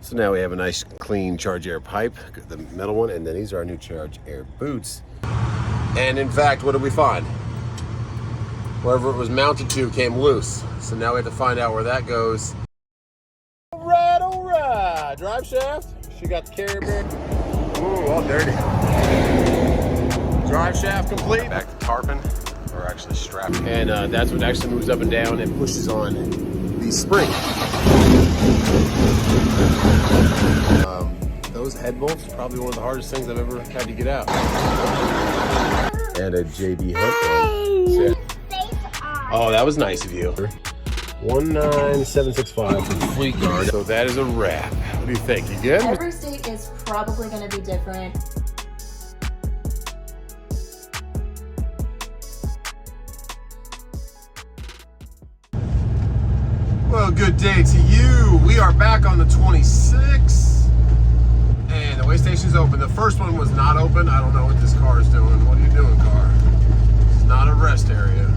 So now we have a nice clean Charge Air pipe, the metal one, and then these are our new Charge Air boots. And in fact, what did we find? Wherever it was mounted to came loose. So now we have to find out where that goes. All right, drive shaft. She got the carrier bear. Ooh, all dirty. Drive shaft complete. Back to tarping, or actually strapping. And that's what actually moves up and down and pushes on the spring. Those head bolts are probably one of the hardest things I've ever had to get out. And a JB Hunt one. Oh, that was nice of you. 19765 for Fleet Guard. So that is a wrap. What do you think? You good? Every state is probably going to be different. Well, good day to you. We are back on the 26th, and the weigh station's open. The first one was not open. I don't know what this car is doing. What are you doing, car? It's not a rest area.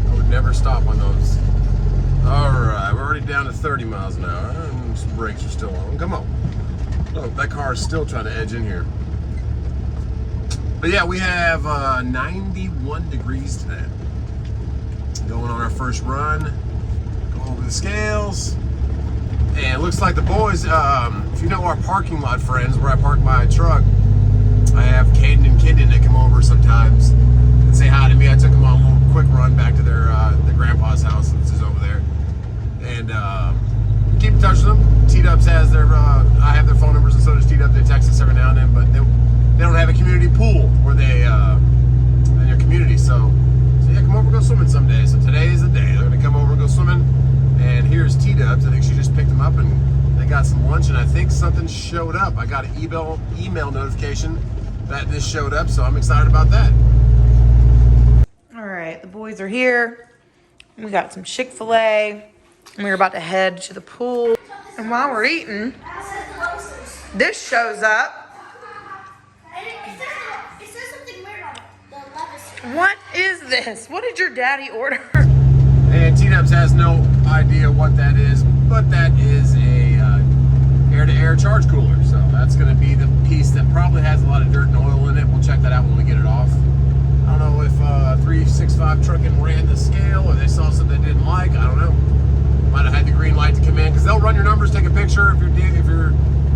I would never stop on those. All right, we're already down to 30 miles an hour. And some brakes are still on. Come on. Oh, that car is still trying to edge in here. But yeah, we have 91 degrees today. Going on our first run. Over the scales, and it looks like the boys, if you know our parking lot friends where I park my truck, I have Caden and Kendon that come over sometimes and say hi to me. I took them on a little quick run back to their grandpa's house, which is over there, and keep in touch with them. T-Dubs has their, I have their phone numbers, and so does T-Dub. They text us every now and then, but they don't have a community pool where they in their community, so yeah, come over and go swimming someday. So today is the day. They're gonna come over and go swimming. And here's T-Dubs. I think she just picked them up and they got some lunch, and I think something showed up. I got an email notification that this showed up, so I'm excited about that. All right, the boys are here. We got some Chick-fil-A, and we're about to head to the pool. And while we're eating, this shows up. It says something weird on it. The lettuce. What is this? What did your daddy order? And T-Dubs has no idea what that is, but that is a air-to-air charge cooler. So that's going to be the piece that probably has a lot of dirt and oil in it. We'll check that out when we get it off. I don't know if 365 Truckin ran the scale or they saw something they didn't like. I don't know. Might have had the green light to come in because they'll run your numbers, take a picture. If your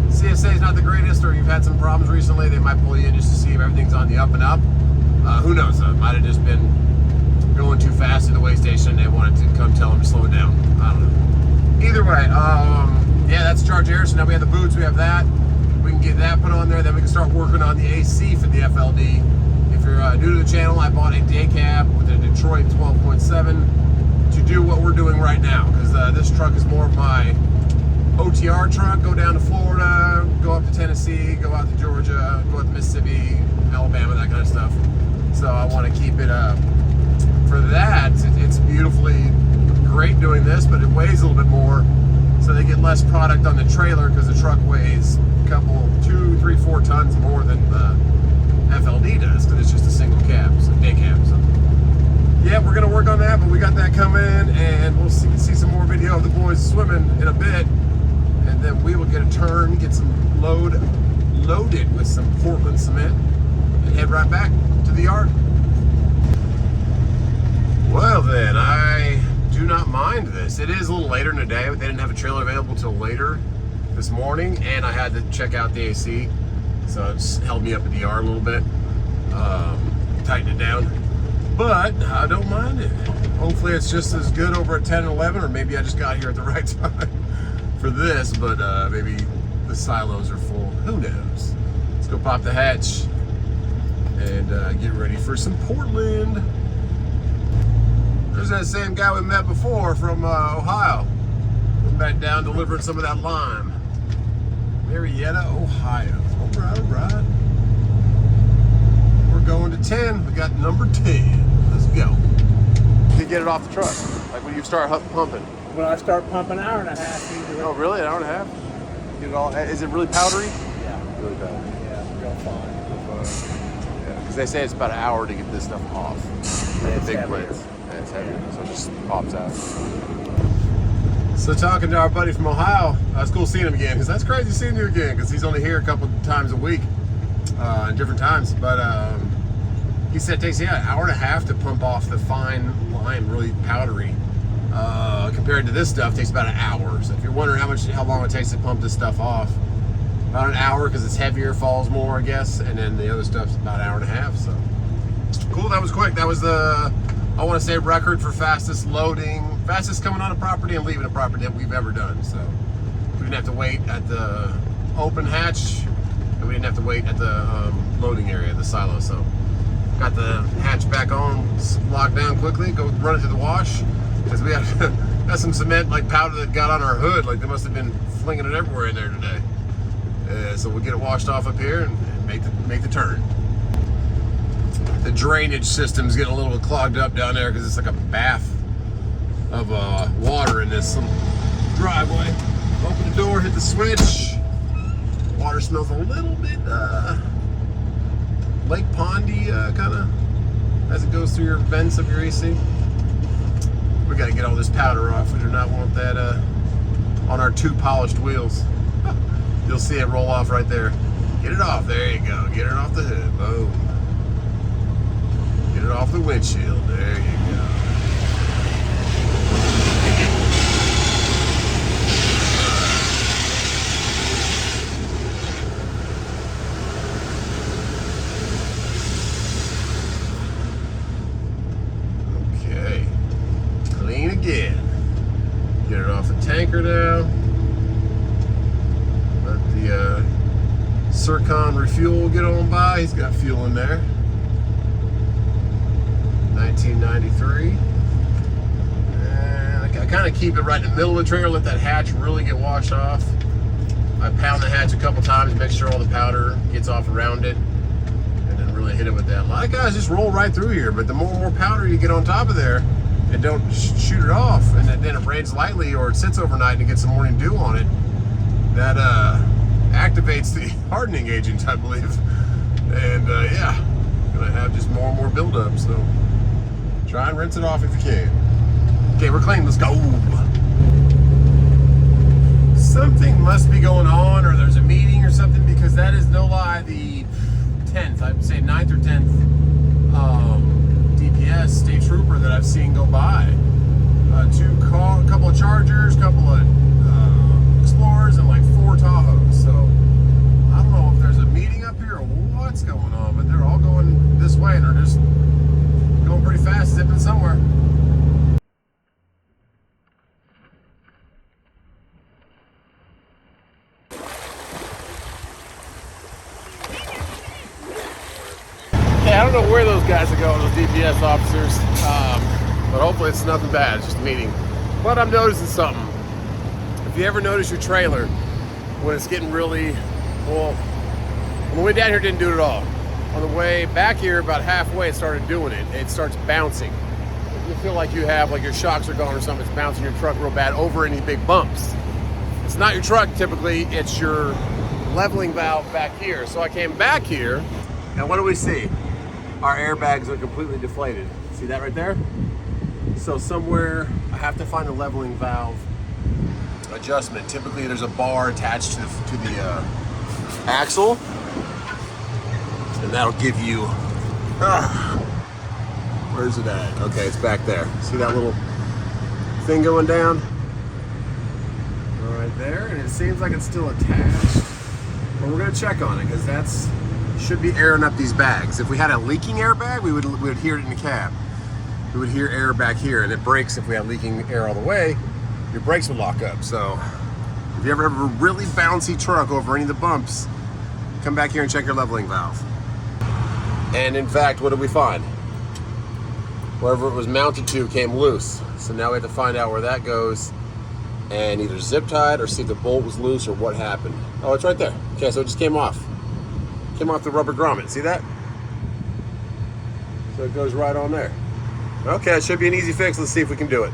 CSA is not the greatest or you've had some problems recently, they might pull you in just to see if everything's on the up and up. Who knows? It might have just been going too fast at the weigh station. They wanted to come tell them to slow it down. I don't know. Either way, yeah, that's Charge Air. So now we have the boots. We have that. We can get that put on there. Then we can start working on the AC for the FLD. If you're new to the channel, I bought a day cab with a Detroit 12.7 to do what we're doing right now. Because this truck is more of my OTR truck. Go down to Florida, go up to Tennessee, go out to Georgia, go out to Mississippi, Alabama, that kind of stuff. So I want to keep it for that. It's beautifully great doing this, but it weighs a little bit more, so they get less product on the trailer because the truck weighs a couple, 2, 3, 4 tons more than the FLD does because it's just a single cab, so day cab. So yeah, we're gonna work on that, but we got that coming, and we'll see some more video of the boys swimming in a bit, and then we will get a turn, get some loaded with some Portland cement, and head right back to the yard. Well then, I do not mind this. It is a little later in the day, but they didn't have a trailer available till later this morning, and I had to check out the AC, so it's held me up at the yard a little bit, tighten it down, but I don't mind it. Hopefully it's just as good over at 10 and 11, or maybe I just got here at the right time for this, but maybe the silos are full. Who knows? Let's go pop the hatch and get ready for some Portland. There's that same guy we met before from Ohio. Went back down delivering some of that lime. Marietta, Ohio. All right. We're going to 10. We got number 10. Let's go. To get it off the truck, like when you start pumping. When I start pumping, an hour and a half usually. Oh, really? An hour and a half? Get it all? Is it really powdery? Yeah. Really powdery. Yeah, real fine. Yeah, because they say it's about an hour to get this stuff off. Yeah, The big heavier. plates. Yeah, it's heavier, so it just pops out. So talking to our buddy from Ohio, it's cool seeing him again, because that's crazy seeing you again, because he's only here a couple times a week, in different times. But he said it takes an hour and a half to pump off the fine lime, really powdery. Compared to this stuff, it takes about an hour. So if you're wondering how long it takes to pump this stuff off, about an hour, because it's heavier, falls more, I guess, and then the other stuff's about an hour and a half. So cool, that was quick. That was the, I want to say, record for fastest coming on a property and leaving a property that we've ever done. So we didn't have to wait at the open hatch, and we didn't have to wait at the loading area, the silo. So got the hatch back on, locked down quickly, go run it to the wash, because we had some cement like powder that got on our hood. Like they must have been flinging it everywhere in there today. So we'll get it washed off up here and make the turn. The drainage system's getting a little bit clogged up down there because it's like a bath of water in this little driveway. Open the door, hit the switch. Water smells a little bit lake pondy kind of as it goes through your vents of your AC. We got to get all this powder off. We do not want that on our 2 polished wheels. You'll see it roll off right there. Get it off. There you go. Get it off the hood. Boom. Get it off the windshield. There you go. Okay. Clean again. Get it off the tanker now. Circon Refuel get on by. He's got fuel in there. 1993. And I kind of keep it right in the middle of the trailer, let that hatch really get washed off. I pound the hatch a couple times, make sure all the powder gets off around it, and then really hit it with that. A lot of guys just roll right through here, but the more and more powder you get on top of there and don't shoot it off, and then it rains lightly or it sits overnight and it gets some morning dew on it, that activates the hardening agent, I believe. And yeah, gonna have just more and more buildup. So try and rinse it off if you can. Okay, we're clean. Let's go. Something must be going on, or there's a meeting or something, because that is no lie the 10th, I'd say 9th or 10th DPS state trooper that I've seen go by. A couple of Chargers, couple of Explorers, and like 4 Tahoes. So I don't know if there's a meeting up here or what's going on, but they're all going this way and they're just going pretty fast, zipping somewhere. Okay, I don't know where those guys are going, those DPS officers, but hopefully it's nothing bad. It's just a meeting. But I'm noticing something. If you ever notice your trailer when it's getting really, well, on the way down here it didn't do it at all. On the way back here, about halfway, it started doing it. It starts bouncing. You feel like you have, like your shocks are gone or something. It's bouncing your truck real bad over any big bumps. It's not your truck typically, it's your leveling valve back here. So I came back here, and what do we see? Our airbags are completely deflated. See that right there? So somewhere I have to find a leveling valve adjustment. Typically there's a bar attached to the axle, and that'll give you where's it at? Okay, it's back there. See that little thing going down right there, and it seems like it's still attached, but we're gonna check on it because that's should be airing up these bags. If we had a leaking airbag, we would hear it in the cab. We would hear air back here, and it breaks if we had leaking air all the way. Your brakes would lock up. So if you ever have a really bouncy truck over any of the bumps, come back here and check your leveling valve. And in fact, what did we find? Wherever it was mounted to came loose. So now we have to find out where that goes and either zip tie it or see if the bolt was loose or what happened. Oh, it's right there. Okay, so it just came off. Came off the rubber grommet. See that? So it goes right on there. Okay, it should be an easy fix. Let's see if we can do it.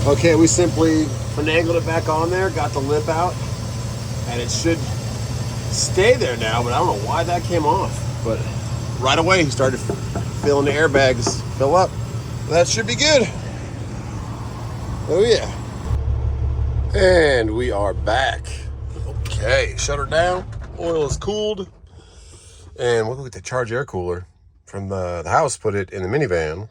Okay, we simply finagled it back on there, got the lip out, and it should stay there now, but I don't know why that came off. But right away, he started feeling the airbags fill up. That should be good. Oh yeah. And we are back. Okay, shut her down. Oil is cooled. And we'll go get the charge air cooler from the house, put it in the minivan,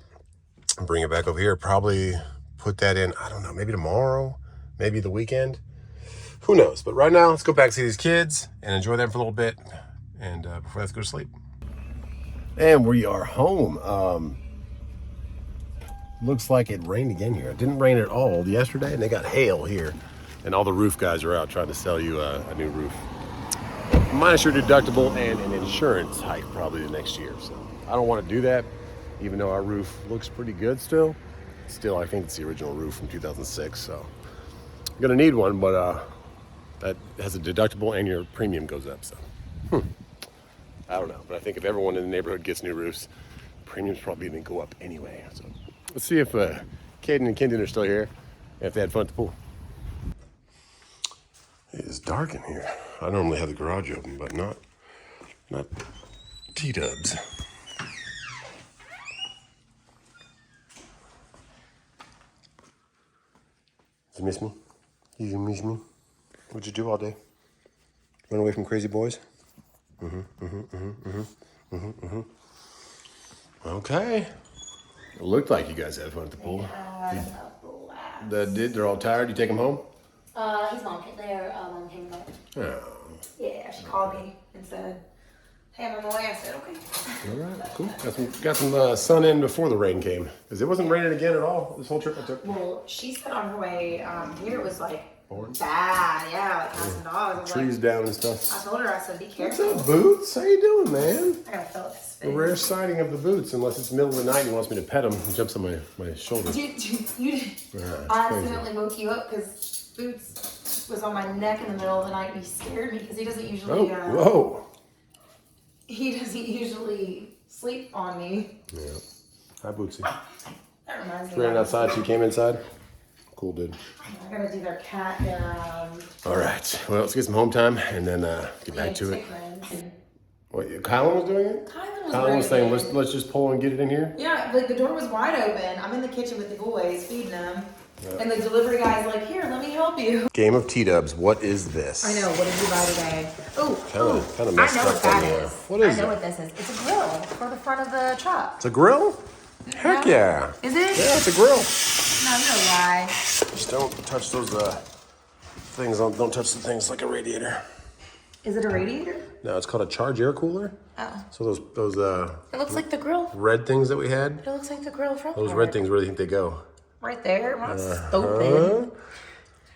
and bring it back over here. Probably put that in, I don't know, maybe tomorrow, maybe the weekend. Who knows? But right now, let's go back and see these kids and enjoy them for a little bit. And before let's go to sleep. And we are home. Looks like it rained again here. It didn't rain at all yesterday, and they got hail here. And all the roof guys are out trying to sell you a new roof. Minus your deductible and an insurance hike probably the next year. So I don't want to do that, even though our roof looks pretty good still. Still, I think it's the original roof from 2006. So I'm gonna need one, but that has a deductible and your premium goes up. So I don't know, but I think if everyone in the neighborhood gets new roofs, premiums probably even go up anyway. So let's see if Caden and Kendon are still here, and if they had fun at the pool. It is dark in here. I normally have the garage open, but not T-dubs. You miss me? You miss me? What'd you do all day? Run away from crazy boys? Okay. It looked like you guys had fun at the pool. They're all tired. You take them home? His mom, their mom came back. Oh. Yeah, she called me and said, hey, I'm on my way. I said, okay. All right, cool. Got some sun in before the rain came. Because it wasn't raining again at all this whole trip I took. Well, she said on her way here it was like Orange? bad. Yeah, like passing dogs. I was Trees like, down and stuff. I told her, I said, be What's careful. up, Boots? How you doing, man? I gotta fill his The face. rare sighting of the Boots, unless it's the middle of the night and he wants me to pet him. He jumps on my shoulder. I accidentally woke you up because Boots was on my neck in the middle of the night and he scared me because he doesn't usually Whoa. he doesn't usually sleep on me. Yeah. Hi, Bootsy. That reminds me. Ran outside, she came inside. Cool, dude. I gotta do their cat. All right. Well, let's get some home time and then get back to it. What? Kylan was doing it? Kylan was saying, let's just pull and get it in here. Yeah, like the door was wide open. I'm in the kitchen with the boys feeding them, and the delivery guy's like, "Here, let me help you." Game of T-dubs. What is this? I know. What did you buy today? Oh, Kind of messed I know up what that on there. is. What is I know it? what this is. It's a grill for the front of the truck. It's a grill? Heck yeah. Is it? Yeah, it's a grill. No, you know why. Just don't touch those things. Don't touch the things like a radiator. Is it a radiator? No, it's called a charge air cooler. Oh. So those It looks like the grill. red things that we had, It looks like the grill front. those part. red things, where do you think they go? Right there. I'm not stupid.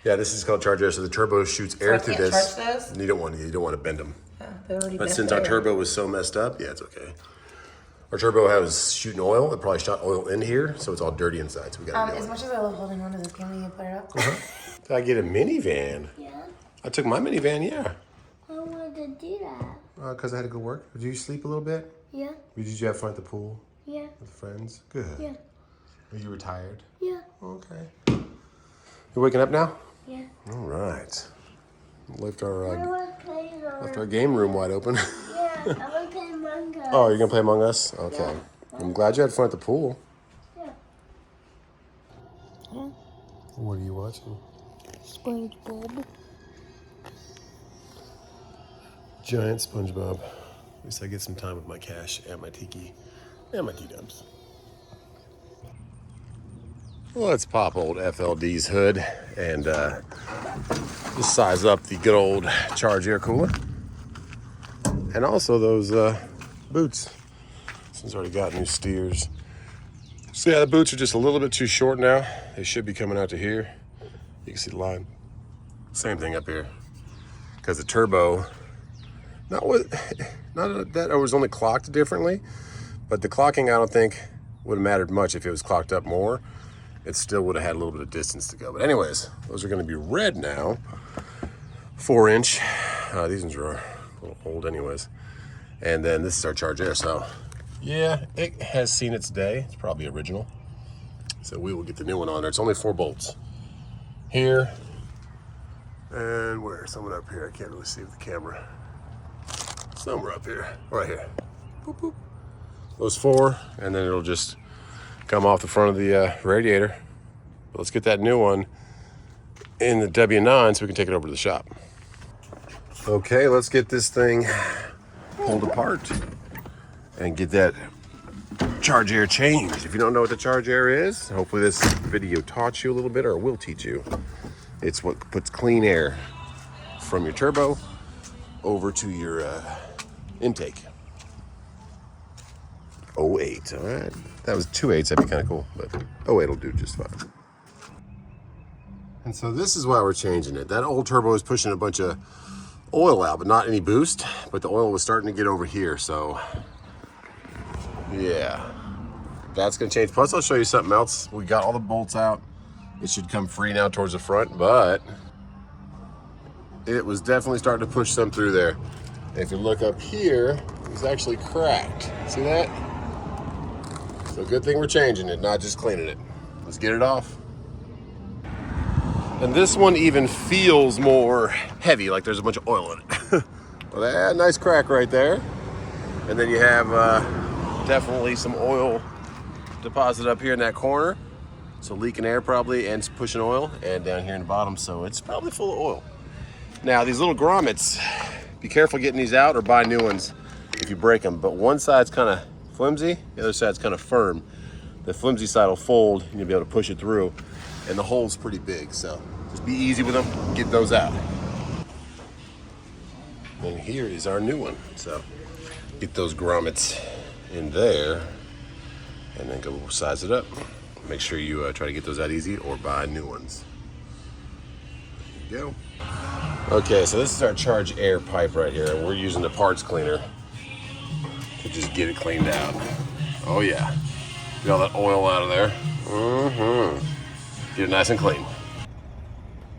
Yeah, this is called charge air. So the turbo shoots air I through can't this. touch those? And you don't want to bend them. Oh, they're already But bent since our there. turbo was so messed up, yeah, it's okay. Our turbo was shooting oil. It probably shot oil in here, so it's all dirty inside. So we got to do As it. much as I love holding on to this, can we put it up? Did I get a minivan? Yeah, I took my minivan, yeah. I wanted to do that. Because I had to go work. Did you sleep a little bit? Yeah, Did you have fun at the pool yeah, with friends? Good. yeah, Are you retired? yeah, Okay. You waking up now? yeah. All right. Left I our want to play left our game room wide open. Yeah, I want to play Among Us. Oh, you're gonna play Among Us? Okay. I'm glad you had fun at the pool. Yeah. What are you watching? SpongeBob. Giant SpongeBob. At least I get some time with my cash and my tiki and my T-dubs. Let's pop old FLD's hood and just size up the good old charge air cooler. And also those boots. This one's already got new steers. So yeah, the boots are just a little bit too short now. They should be coming out to here. You can see the line. Same thing up here. Because the turbo, not that it was only clocked differently, but the clocking I don't think would have mattered much if it was clocked up more. It still would have had a little bit of distance to go. But anyways, those are gonna be red now. 4-inch. These ones are a little old anyways. And then this is our charge air, so yeah, it has seen its day. It's probably original. So we will get the new one on there. It's only 4 bolts. Here, and where? Someone up here. I can't really see with the camera. Somewhere up here, right here. Boop, boop. Those 4, and then it'll just come off the front of the radiator. But let's get that new one in the W9 so we can take it over to the shop. Okay, let's get this thing pulled apart and get that charge air changed. If you don't know what the charge air is, hopefully this video taught you a little bit, or will teach you. It's what puts clean air from your turbo over to your intake. 08, all right. That was 2 8s, that'd be kind of cool, but 08 will do just fine. And so this is why we're changing it. That old turbo was pushing a bunch of oil out, but not any boost, but the oil was starting to get over here, so yeah, that's gonna change. Plus I'll show you something else. We got all the bolts out. It should come free now towards the front, but it was definitely starting to push some through there. And if you look up here, it's actually cracked. See that? So good thing we're changing it, not just cleaning it. Let's get it off. And this one even feels more heavy, like there's a bunch of oil in it. Well, that nice crack right there. And then you have definitely some oil deposit up here in that corner. So leaking air probably, and pushing oil, and down here in the bottom, so it's probably full of oil. Now these little grommets, be careful getting these out or buy new ones if you break them. But one side's kind of flimsy, the other side's kind of firm. The flimsy side will fold and you'll be able to push it through. And the hole's pretty big, so just be easy with them, get those out. And here is our new one. So get those grommets in there and then go size it up. Make sure you try to get those out easy or buy new ones. There you go. Okay, so this is our charge air pipe right here, and we're using the parts cleaner to just get it cleaned out. Oh yeah, get all that oil out of there. Get it nice and clean.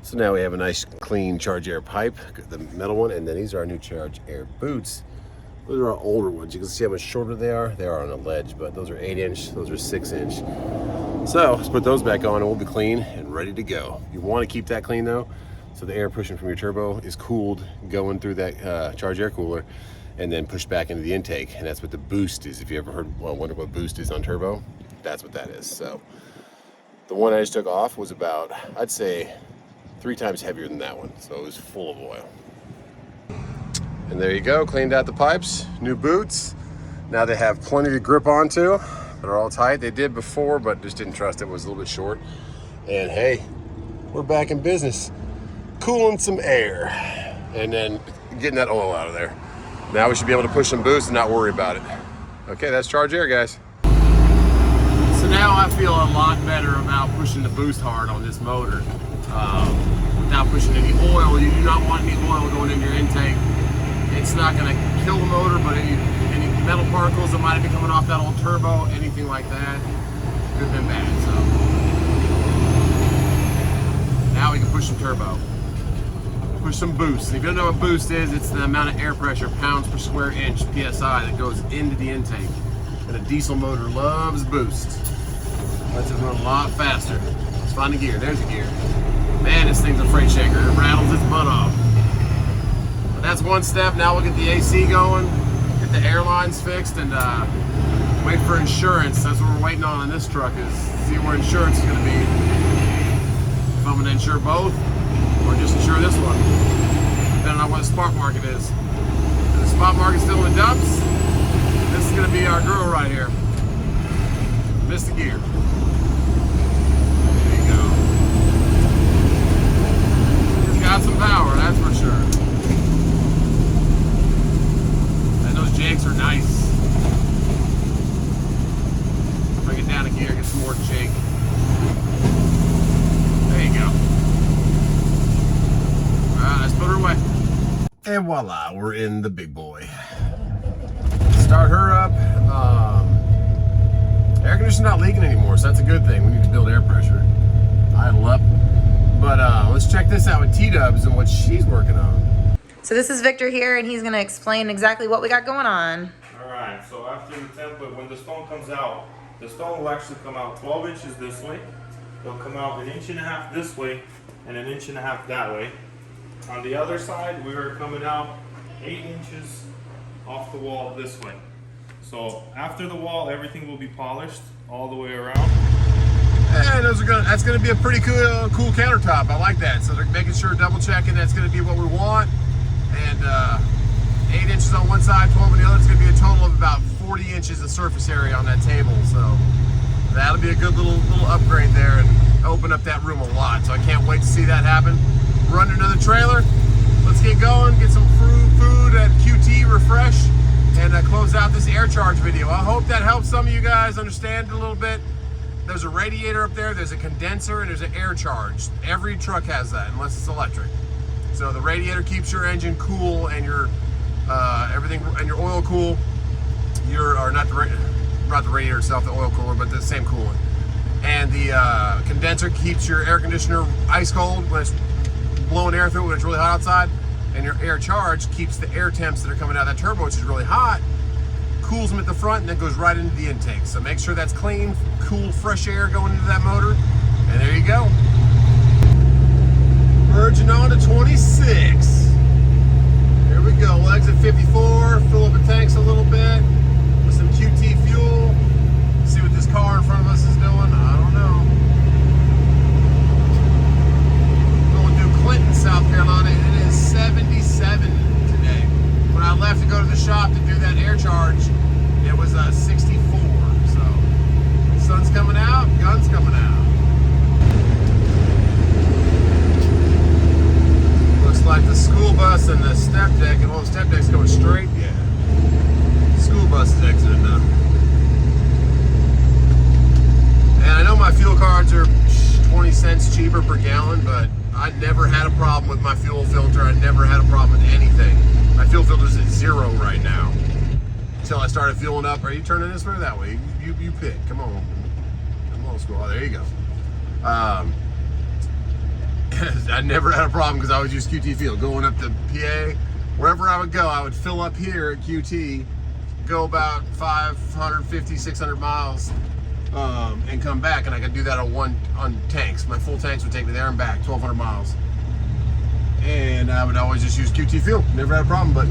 So now we have a nice clean charge air pipe, the metal one, and then these are our new charge air boots. Those are our older ones. You can see how much shorter they are. They are on a ledge, but those are 8-inch, those are 6-inch. So let's put those back on and we'll be clean and ready to go. You want to keep that clean though, so the air pushing from your turbo is cooled going through that charge air cooler and then pushed back into the intake. And that's what the boost is. If you ever heard, well, wonder what boost is on turbo, that's what that is. So the one I just took off was about, I'd say, 3 times heavier than that one. So it was full of oil. And there you go, cleaned out the pipes, new boots. Now they have plenty to grip onto. They're all tight. They did before, but just didn't trust it. It was a little bit short. And hey, we're back in business. Cooling some air and then getting that oil out of there. Now we should be able to push some boost and not worry about it. Okay, that's charge air, guys. So now I feel a lot better about pushing the boost hard on this motor. Without pushing any oil. You do not want any oil going in your intake. It's not going to kill the motor, but any metal particles that might have been coming off that old turbo, anything like that, could have been bad. So now we can push some turbo, push some boost. And if you don't know what boost is, it's the amount of air pressure, pounds per square inch, PSI, that goes into the intake. And a diesel motor loves boost. Lets it run a lot faster. Let's find the gear. There's a gear. Man, this thing's a freight shaker. It rattles its butt off. But that's one step. Now we'll get the AC going, get the airlines fixed, and wait for insurance. That's what we're waiting on this truck, is see where insurance is going to be. If I'm going to insure both, or just insure this one, depending on what the spot market is. If the spot market's still in the dumps, this is going to be our girl right here. Missed the gear. There you go. It's got some power, that's for sure. And those jakes are nice. Bring it down a gear, get some more jake. There you go. Alright, let's put her away. And voila, we're in the big boy. Start her up. Air conditioner's not leaking anymore, so that's a good thing. We need to build air pressure. Idle up. But let's check this out with T-Dubs and what she's working on. So this is Victor here, and he's going to explain exactly what we got going on. Alright, so after the template, when the stone comes out, the stone will actually come out 12 inches this way. It'll come out 1.5 inches this way and 1.5 inches that way. On the other side, we are coming out 8 inches off the wall this way. So after the wall, everything will be polished all the way around. And that's gonna be a pretty cool countertop. I like that. So they're making sure, double checking that's gonna be what we want. And 8 inches on one side, 12 on the other. It's gonna be a total of about 40 inches of surface area on that table. So that'll be a good little upgrade there and open up that room a lot. So I can't wait to see that happen. Run another trailer. Let's get going, get some food at QT, refresh, and close out this air charge video. I hope that helps some of you guys understand a little bit. There's a radiator up there, there's a condenser, and there's an air charge. Every truck has that, unless it's electric. So the radiator keeps your engine cool and your everything and your oil cool. Not the radiator itself, the oil cooler, but the same coolant. And the condenser keeps your air conditioner ice cold when it's blowing air through it when it's really hot outside. And your air charge keeps the air temps that are coming out of that turbo, which is really hot, cools them at the front, and then goes right into the intake. So make sure that's clean, cool, fresh air going into that motor. And there you go. Merging on to 26. Here we go. We'll exit 54, fill up the tanks a little bit with some QT fuel. See what this car in front of us is doing. I don't know. Going through Clinton, South Carolina. It is 77 today. When I left to go to the shop to do that air charge, it was 64. So sun's coming out, gun's coming out. Looks like the school bus and the step deck, and all the step deck's going straight. Yeah. School bus is exiting now. And I know my fuel cards are 20 cents cheaper per gallon, but I never had a problem with my fuel filter. I never had a problem with anything. My fuel filter's at 0 right now. Until I started fueling up. Are you turning this way or that way? You pick. Come on. Come on, school. Oh, there you go. I never had a problem because I would use QT fuel. Going up to PA, wherever I would go, I would fill up here at QT, go about 550, 600 miles, and come back, and I could do that on tanks. My full tanks would take me there and back, 1,200 miles. And I would always just use QT fuel. Never had a problem, but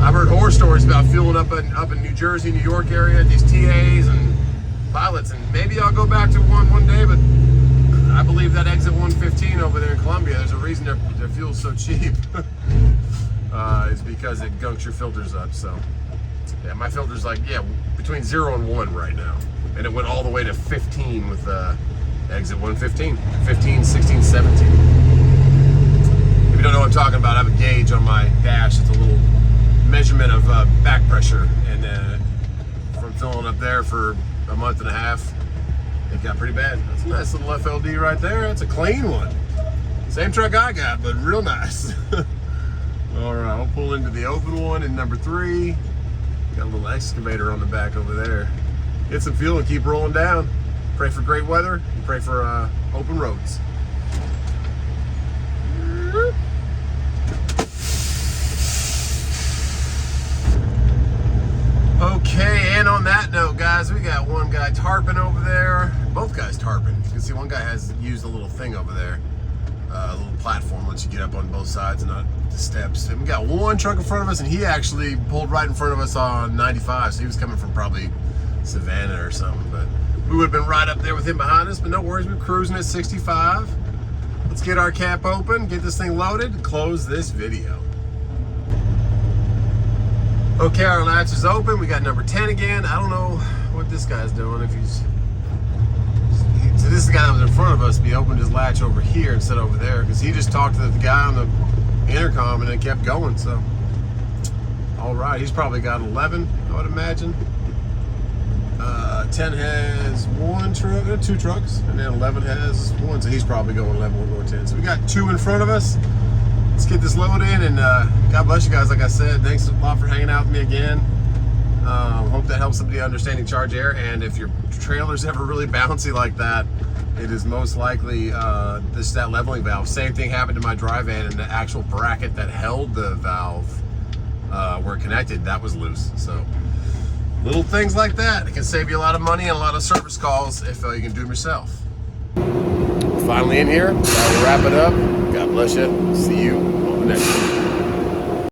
I've heard horror stories about fueling up in New Jersey, New York area, these TAs and pilots, and maybe I'll go back to one day, but I believe that exit 115 over there in Columbia, there's a reason their fuel's so cheap. It's because it gunks your filters up. So yeah, my filter's like, between 0 and 1 right now. And it went all the way to 15 with exit 115, 15, 16, 17. If you don't know what I'm talking about, I have a gauge on my dash. It's a little measurement of back pressure. And from filling up there for a month and a half, it got pretty bad. That's a nice little FLD right there. That's a clean one. Same truck I got, but real nice. All right, we'll pull into the open one in number 3. Got a little excavator on the back over there. Get some fuel and keep rolling down. Pray for great weather and pray for open roads. Okay, and on that note, guys, we got one guy tarping over there. Both guys tarping. You can see one guy has used a little thing over there. A little platform lets you get up on both sides and not the steps. And we got one truck in front of us, and he actually pulled right in front of us on 95, so he was coming from probably Savannah or something, but we would have been right up there with him behind us, but no worries, we're cruising at 65. Let's get our cap open, get this thing loaded, and close this video. Okay, our latch is open. We got number 10 again. I don't know what this guy's doing. If he's... So this guy that was in front of us, he opened his latch over here instead of over there, because he just talked to the guy on the intercom and it kept going, so. All right, he's probably got 11, I would imagine. 10 has 2 trucks, and then 11 has 1, so he's probably going 11, we're going 10. So we got 2 in front of us. Let's get this load in, and God bless you guys. Like I said, thanks a lot for hanging out with me again. Hope that helps somebody understanding charge air, and if your trailer's ever really bouncy like that, it is most likely that leveling valve. Same thing happened to my dry van, and the actual bracket that held the valve were connected, that was loose. So little things like that, it can save you a lot of money and a lot of service calls if you can do them yourself. We're finally in here, time to wrap it up. God bless you. See you on the next one.